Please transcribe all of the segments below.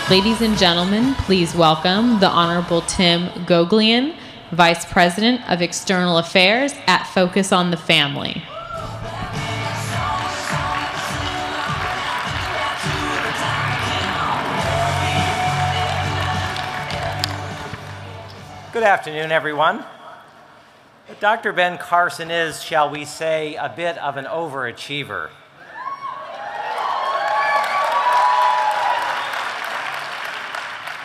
Ladies and gentlemen, please welcome the Honorable Tim Goglian, Vice President of External Affairs at Focus on the Family. Good afternoon, everyone. Dr. Ben Carson is, shall we say, a bit of an overachiever.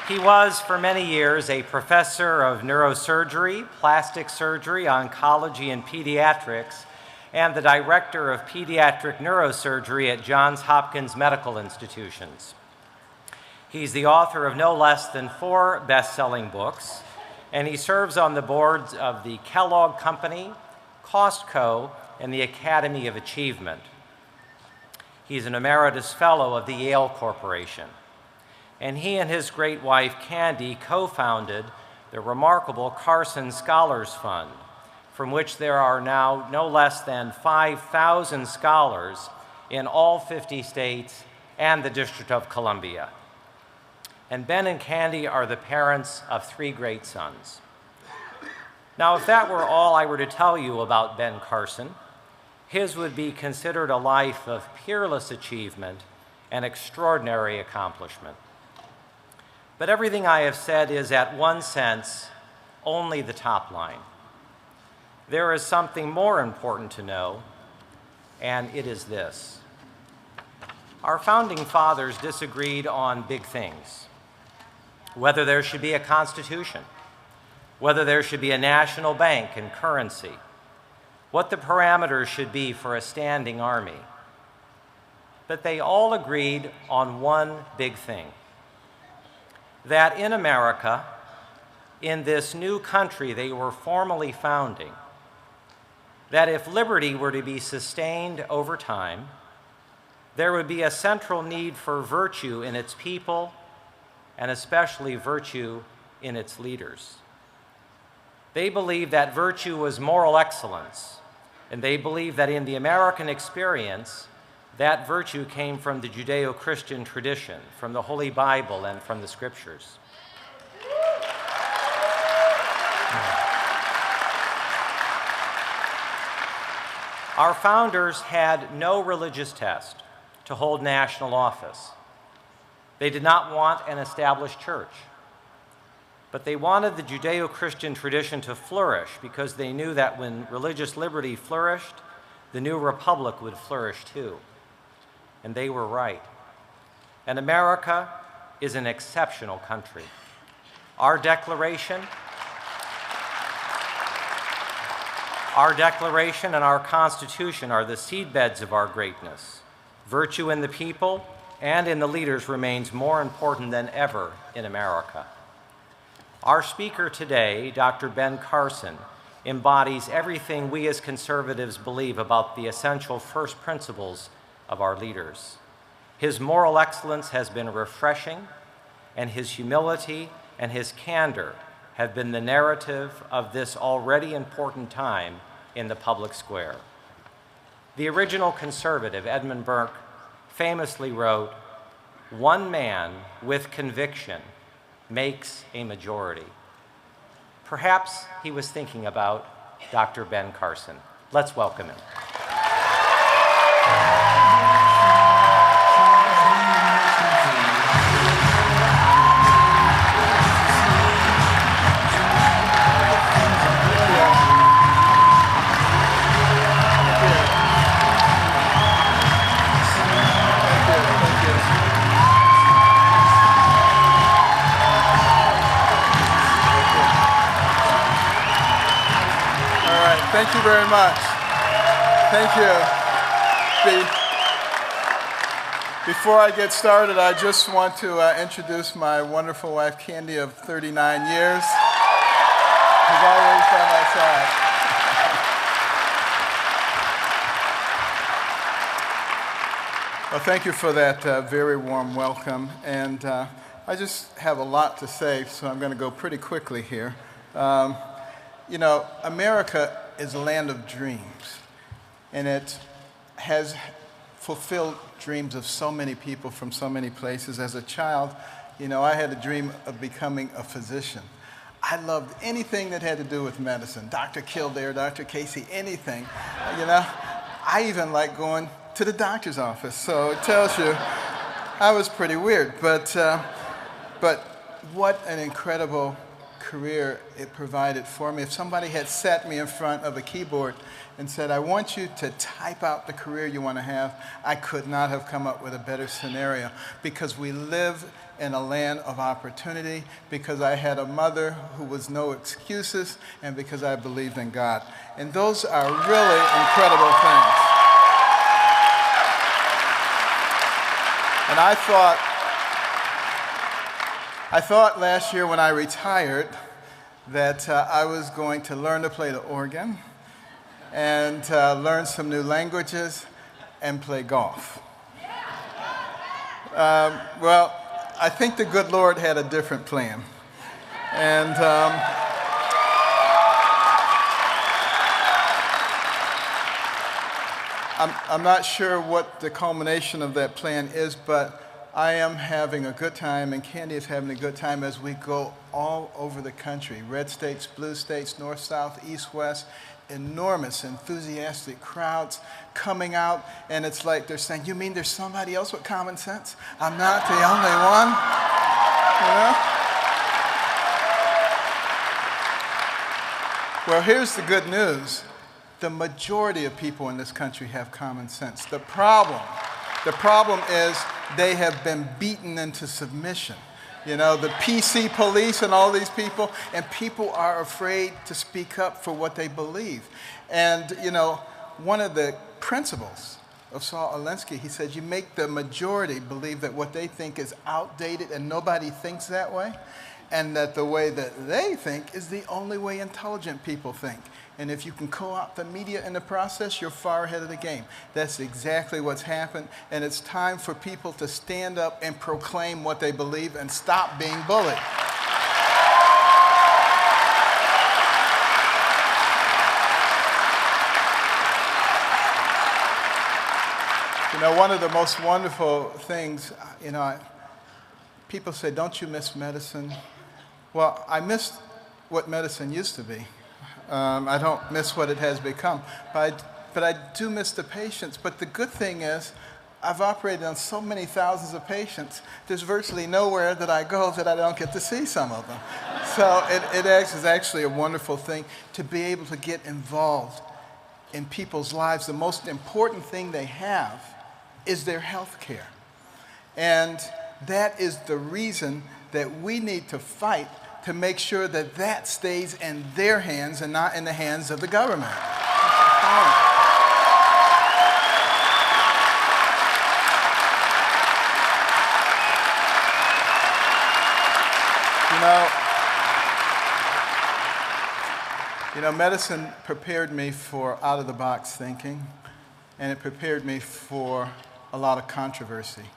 He was, for many years, a professor of neurosurgery, plastic surgery, oncology, and pediatrics, and the director of pediatric neurosurgery at Johns Hopkins Medical Institutions. He's the author of no less than 4 best-selling books, and he serves on the boards of the Kellogg Company, Costco, and the Academy of Achievement. He's an Emeritus Fellow of the Yale Corporation. And he and his great wife, Candy, co-founded the remarkable Carson Scholars Fund, from which there are now no less than 5,000 scholars in all 50 states and the District of Columbia. And Ben and Candy are the parents of 3 great sons. Now, if that were all I were to tell you about Ben Carson, his would be considered a life of peerless achievement and extraordinary accomplishment. But everything I have said is, at one sense, only the top line. There is something more important to know, and it is this. Our founding fathers disagreed on big things: whether there should be a constitution, whether there should be a national bank and currency, what the parameters should be for a standing army. But they all agreed on one big thing: that in America, in this new country they were formally founding, that if liberty were to be sustained over time, there would be a central need for virtue in its people, and especially virtue in its leaders. They believed that virtue was moral excellence, and they believed that in the American experience, that virtue came from the Judeo-Christian tradition, from the Holy Bible, and from the Scriptures. Our founders had no religious test to hold national office. They did not want an established church, but they wanted the Judeo-Christian tradition to flourish because they knew that when religious liberty flourished, the new republic would flourish too. And they were right. And America is an exceptional country. Our Declaration and our Constitution are the seedbeds of our greatness. Virtue in the people and in the leaders remains more important than ever in America. Our speaker today, Dr. Ben Carson, embodies everything we as conservatives believe about the essential first principles of our leaders. His moral excellence has been refreshing, and his humility and his candor have been the narrative of this already important time in the public square. The original conservative, Edmund Burke, famously wrote, "One man with conviction makes a majority." Perhaps he was thinking about Dr. Ben Carson. Let's welcome him. Thank you very much. Thank you. Before I get started, I just want to introduce my wonderful wife, Candy, of 39 years, who's always by my side. Well, thank you for that very warm welcome. And I just have a lot to say, so I'm going to go pretty quickly here. You know, America is a land of dreams, and it has fulfilled dreams of so many people from so many places. As a child, You know, I had a dream of becoming a physician. I loved anything that had to do with medicine. Dr. Kildare, Dr. Casey, anything. You know, I even liked going to the doctor's office. So it tells you I was pretty weird. But what an incredible career it provided for me. If somebody had sat me in front of a keyboard and said, I want you to type out the career you want to have, I could not have come up with a better scenario, because we live in a land of opportunity, because I had a mother who was no excuses, and because I believed in God. And those are really incredible things. And I thought last year when I retired that I was going to learn to play the organ and learn some new languages and play golf. Well, I think the good Lord had a different plan. And I'm not sure what the culmination of that plan is, but I am having a good time, and Candy is having a good time as we go all over the country. Red states, blue states, north, south, east, west. Enormous, enthusiastic crowds coming out, and it's like they're saying, you mean there's somebody else with common sense? I'm not the only one, you know? Well, here's the good news. The majority of people in this country have common sense. The problem is they have been beaten into submission. You know, the PC police and all these people, and people are afraid to speak up for what they believe. And, you know, one of the principles of Saul Alinsky, he said, you make the majority believe that what they think is outdated and nobody thinks that way, and that the way that they think is the only way intelligent people think. And if you can co-opt the media in the process, you're far ahead of the game. That's exactly what's happened. And it's time for people to stand up and proclaim what they believe and stop being bullied. You know, one of the most wonderful things, you know, people say, don't you miss medicine? Well, I miss what medicine used to be. I don't miss what it has become, but I do miss the patients. But the good thing is, I've operated on so many thousands of patients, there's virtually nowhere that I go that I don't get to see some of them. So it is actually a wonderful thing to be able to get involved in people's lives. The most important thing they have is their health care. And that is the reason that we need to fight to make sure that that stays in their hands and not in the hands of the government. You know, medicine prepared me for out-of-the-box thinking, and it prepared me for a lot of controversy.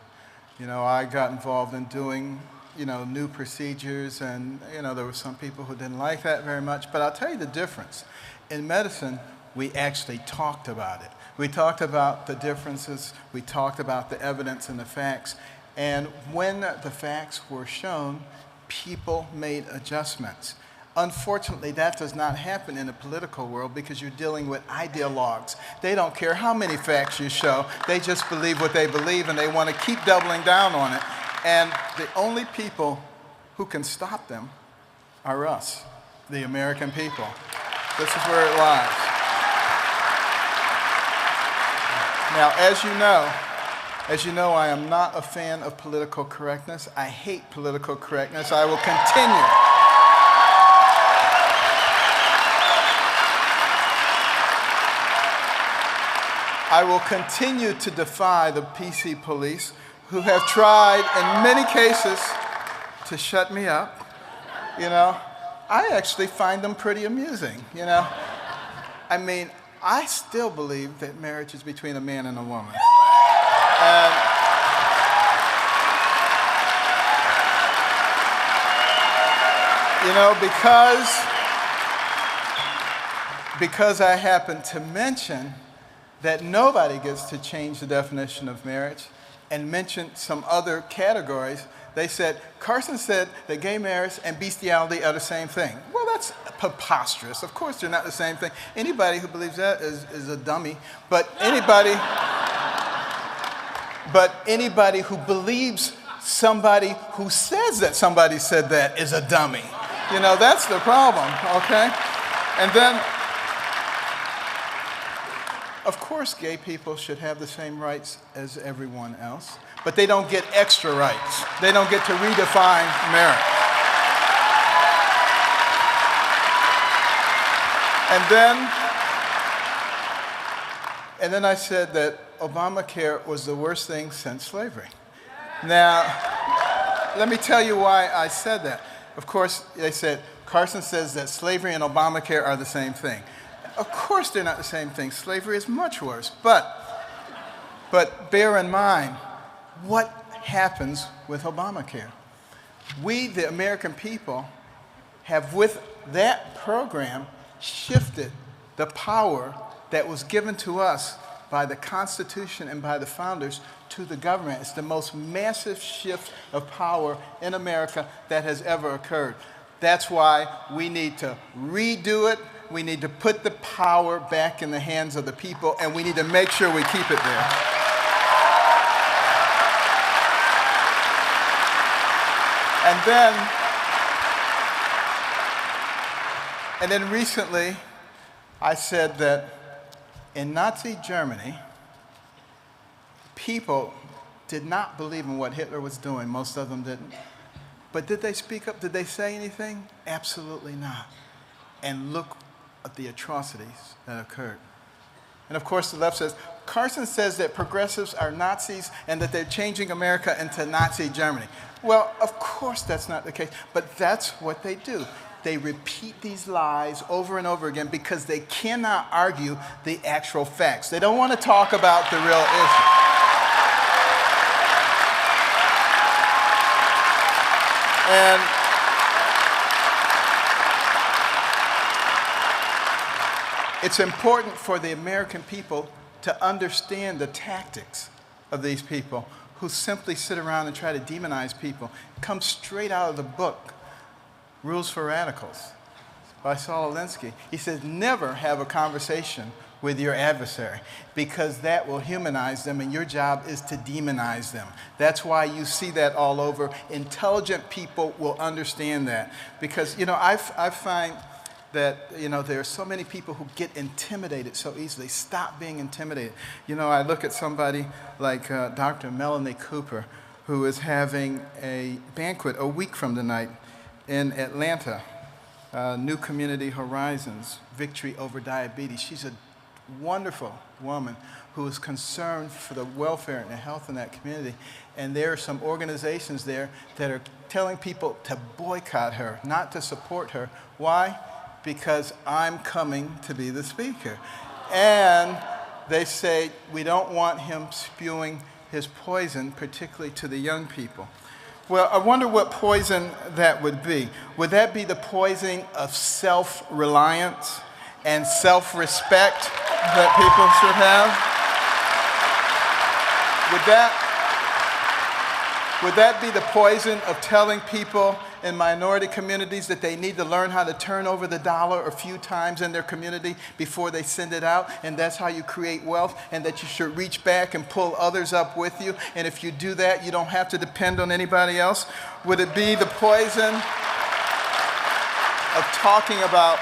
You know, I got involved in doing, you know, new procedures, and, you know, there were some people who didn't like that very much. But I'll tell you the difference. In medicine, we actually talked about it. We talked about the differences. We talked about the evidence and the facts. And when the facts were shown, people made adjustments. Unfortunately, that does not happen in the political world because you're dealing with ideologues. They don't care how many facts you show. They just believe what they believe, and they want to keep doubling down on it. And the only people who can stop them are us, the American people. This is where it lies. Now, as you know, I am not a fan of political correctness. I hate political correctness. I will continue. I will continue to defy the PC police who have tried in many cases to shut me up. You know, I actually find them pretty amusing, you know. I mean, I still believe that marriage is between a man and a woman. And you know, because I happen to mention that nobody gets to change the definition of marriage and mention some other categories, They said, Carson said that gay marriage and bestiality are the same thing. Well, that's preposterous. Of course they're not the same thing. Anybody who believes that is a dummy. But anybody who believes somebody who says that somebody said that is a dummy. You know, that's the problem, okay? And then, of course, gay people should have the same rights as everyone else, but they don't get extra rights. They don't get to redefine marriage. And then I said that Obamacare was the worst thing since slavery. Now, let me tell you why I said that. Of course, they said, Carson says that slavery and Obamacare are the same thing. Of course they're not the same thing. Slavery is much worse. But bear in mind, what happens with Obamacare? We, the American people, have with that program shifted the power that was given to us by the Constitution and by the founders to the government. It's the most massive shift of power in America that has ever occurred. That's why we need to redo it. We need to put the power back in the hands of the people, and we need to make sure we keep it there. And then recently, I said that in Nazi Germany, people did not believe in what Hitler was doing. Most of them didn't. But did they speak up? Did they say anything? Absolutely not. And look at the atrocities that occurred. And of course, the left says, Carson says that progressives are Nazis and that they're changing America into Nazi Germany. Well, of course that's not the case, but that's what they do. They repeat these lies over and over again because they cannot argue the actual facts. They don't want to talk about the real issue. And it's important for the American people to understand the tactics of these people who simply sit around and try to demonize people. It comes straight out of the book, Rules for Radicals, by Saul Alinsky. He says, never have a conversation with your adversary because that will humanize them and your job is to demonize them. That's why you see that all over. Intelligent people will understand that because, you know, I find that, you know, there are so many people who get intimidated so easily. Stop being intimidated. You know, I look at somebody like Dr. Melanie Cooper, who is having a banquet a week from tonight in Atlanta, New Community Horizons, Victory Over Diabetes. She's a wonderful woman who is concerned for the welfare and the health in that community. And there are some organizations there that are telling people to boycott her, not to support her. Why? Because I'm coming to be the speaker. And they say we don't want him spewing his poison, particularly to the young people. Well, I wonder what poison that would be. Would that be the poison of self-reliance and self-respect that people should have? Would that be the poison of telling people in minority communities that they need to learn how to turn over the dollar a few times in their community before they send it out, and that's how you create wealth, and that you should reach back and pull others up with you, and if you do that, you don't have to depend on anybody else? Would it be the poison of talking about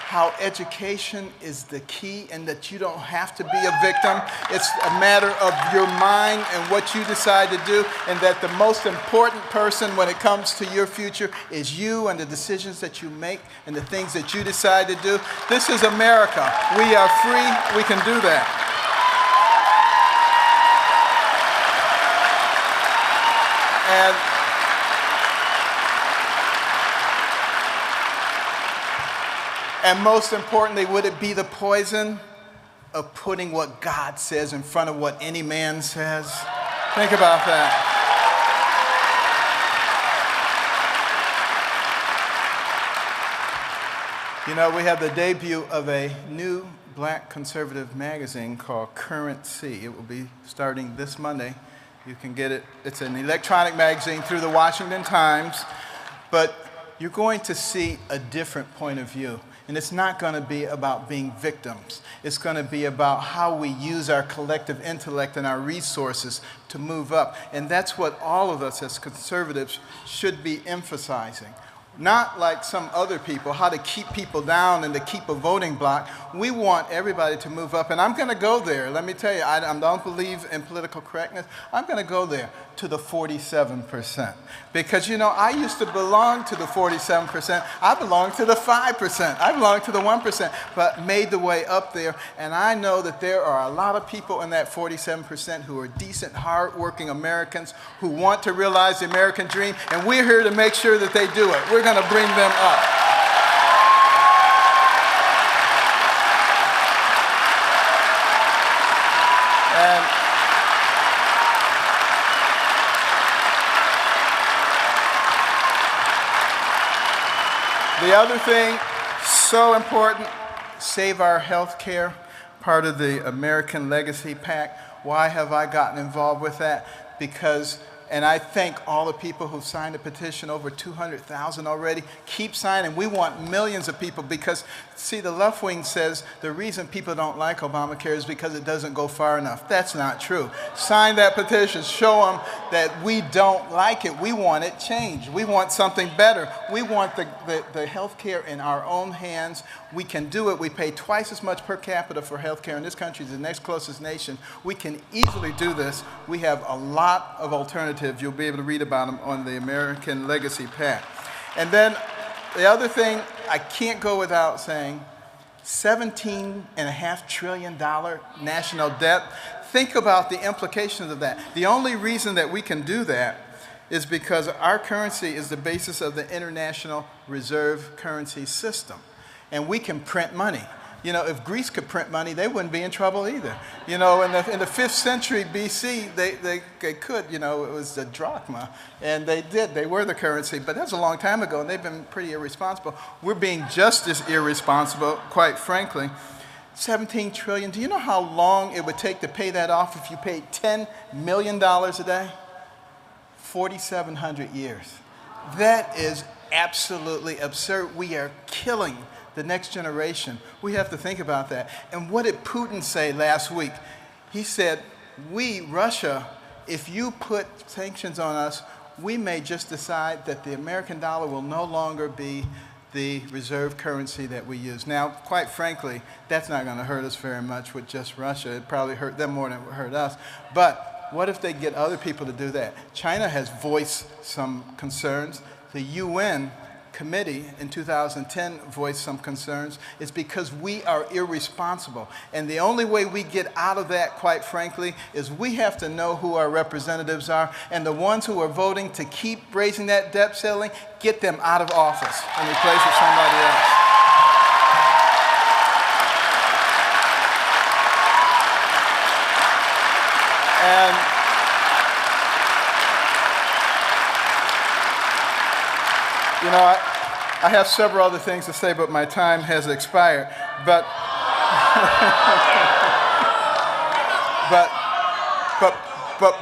how education is the key and that you don't have to be a victim? It's a matter of your mind and what you decide to do, and that the most important person when it comes to your future is you and the decisions that you make and the things that you decide to do. This is America. We are free. We can do that. And most importantly, would it be the poison of putting what God says in front of what any man says? Think about that. You know, we have the debut of a new black conservative magazine called Currency. It will be starting this Monday. You can get it. It's an electronic magazine through the Washington Times. But you're going to see a different point of view. And it's not going to be about being victims. It's going to be about how we use our collective intellect and our resources to move up. And that's what all of us as conservatives should be emphasizing. Not like some other people, how to keep people down and to keep a voting bloc. We want everybody to move up. And I'm going to go there. Let me tell you, I don't believe in political correctness. I'm going to go there to the 47%. Because, you know, I used to belong to the 47%. I belonged to the 5%. I belonged to the 1%, but made the way up there. And I know that there are a lot of people in that 47% who are decent, hardworking Americans who want to realize the American dream. And we're here to make sure that they do it. We're going to bring them up. And the other thing, so important, save our health care, part of the American Legacy PAC. Why have I gotten involved with that? Because, and I thank all the people who've signed the petition, over 200,000 already. Keep signing. We want millions of people because, see, the left wing says the reason people don't like Obamacare is because it doesn't go far enough. That's not true. Sign that petition. Show them that we don't like it. We want it changed. We want something better. We want the health care in our own hands. We can do it. We pay twice as much per capita for health care in this country as the next closest nation. We can easily do this. We have a lot of alternatives. You'll be able to read about them on the American Legacy PAC. And then the other thing, I can't go without saying, $17.5 trillion national debt. Think about the implications of that. The only reason that we can do that is because our currency is the basis of the international reserve currency system. And we can print money. You know, if Greece could print money, they wouldn't be in trouble either. You know, in the 5th century BC, they could, you know, it was the drachma. And they did, they were the currency. But that's a long time ago, and they've been pretty irresponsible. We're being just as irresponsible, quite frankly. 17 trillion, do you know how long it would take to pay that off if you paid $10 million a day? 4,700 years. That is absolutely absurd. We are killing the next generation. We have to think about that. And what did Putin say last week? He said, we, Russia, if you put sanctions on us, we may just decide that the American dollar will no longer be the reserve currency that we use. Now, quite frankly, that's not going to hurt us very much with just Russia. It probably hurt them more than it would hurt us. But what if they get other people to do that? China has voiced some concerns. The UN committee in 2010 voiced some concerns. It's because we are irresponsible. And the only way we get out of that, quite frankly, is we have to know who our representatives are. And the ones who are voting to keep raising that debt ceiling, get them out of office and replace with somebody else. And you know, I have several other things to say, but my time has expired. But,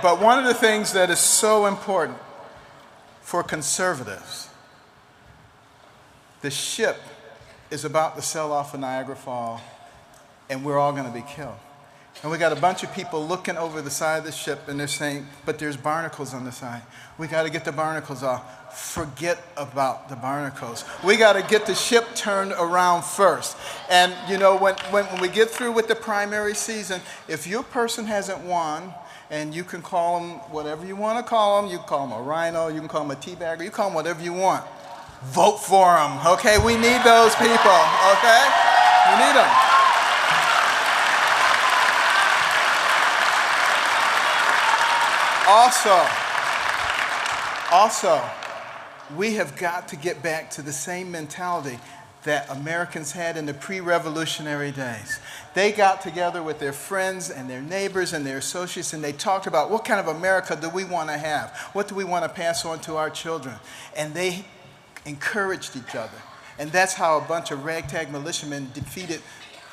but one of the things that is so important for conservatives, the ship is about to sail off of Niagara Falls, and we're all going to be killed. And we got a bunch of people looking over the side of the ship, and they're saying, but there's barnacles on the side. We got to get the barnacles off. Forget about the barnacles. We got to get the ship turned around first. And, you know, when we get through with the primary season, if your person hasn't won, and you can call them whatever you want to call them, you can call them a rhino, you can call them a teabagger, you call them whatever you want. Vote for them, okay? We need those people, okay? We need them. Also, we have got to get back to the same mentality that Americans had in the pre-revolutionary days. They got together with their friends and their neighbors and their associates, and they talked about what kind of America do we want to have? What do we want to pass on to our children? And they encouraged each other. And that's how a bunch of ragtag militiamen defeated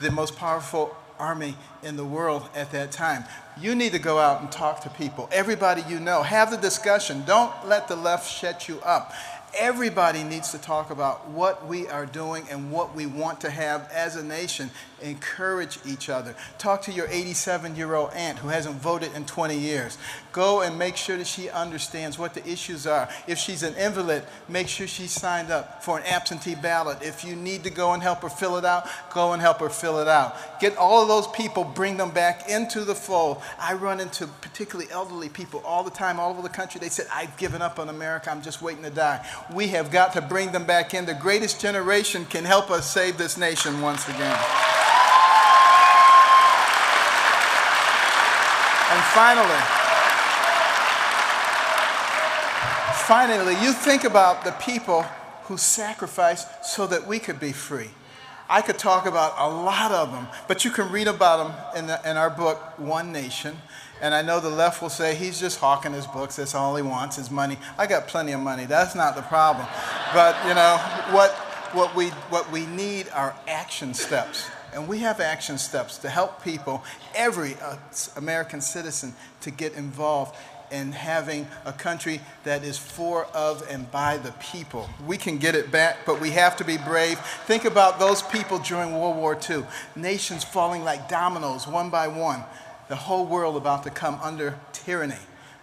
the most powerful army in the world at that time. You need to go out and talk to people, everybody you know. Have the discussion. Don't let the left shut you up. Everybody needs to talk about what we are doing and what we want to have as a nation. Encourage each other. Talk to your 87-year-old aunt who hasn't voted in 20 years. Go and make sure that she understands what the issues are. If she's an invalid, make sure she's signed up for an absentee ballot. If you need to go and help her fill it out, go and help her fill it out. Get all of those people, bring them back into the fold. I run into particularly elderly people all the time, all over the country. They said, I've given up on America. I'm just waiting to die. We have got to bring them back in. The greatest generation can help us save this nation once again. And finally, you think about the people who sacrificed so that we could be free. I could talk about a lot of them, but you can read about them in our book, One Nation. And I know the left will say, he's just hawking his books. That's all he wants is money. I got plenty of money. That's not the problem. But, you know, what we need are action steps. And we have action steps to help people, every American citizen, to get involved in having a country that is for, of, and by the people. We can get it back, but we have to be brave. Think about those people during World War II. Nations falling like dominoes, one by one. The whole world about to come under tyranny,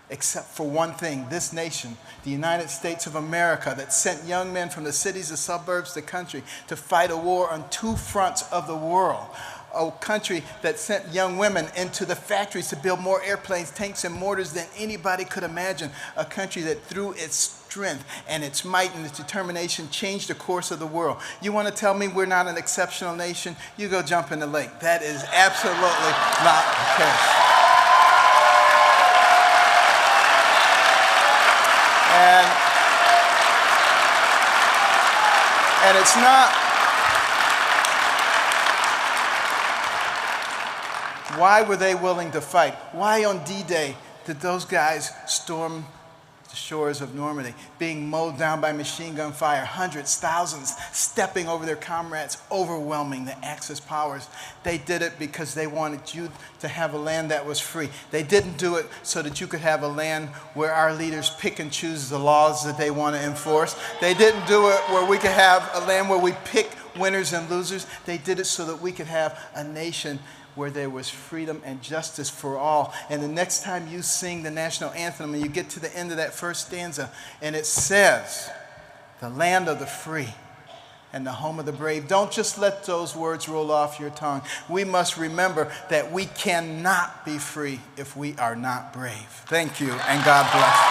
except for one thing, this nation, the United States of America, that sent young men from the cities, the suburbs, the country, to fight a war on two fronts of the world. A country that sent young women into the factories to build more airplanes, tanks, and mortars than anybody could imagine. A country that through its strength and its might and its determination changed the course of the world. You want to tell me we're not an exceptional nation? You go jump in the lake. That is absolutely not the case. And it's not. Why were they willing to fight? Why on D-Day did those guys storm the shores of Normandy, being mowed down by machine gun fire, hundreds, thousands, stepping over their comrades, overwhelming the Axis powers? They did it because they wanted you to have a land that was free. They didn't do it so that you could have a land where our leaders pick and choose the laws that they want to enforce. They didn't do it where we could have a land where we pick winners and losers. They did it so that we could have a nation where there was freedom and justice for all. And the next time you sing the national anthem and you get to the end of that first stanza and it says, the land of the free and the home of the brave, don't just let those words roll off your tongue. We must remember that we cannot be free if we are not brave. Thank you, and God bless.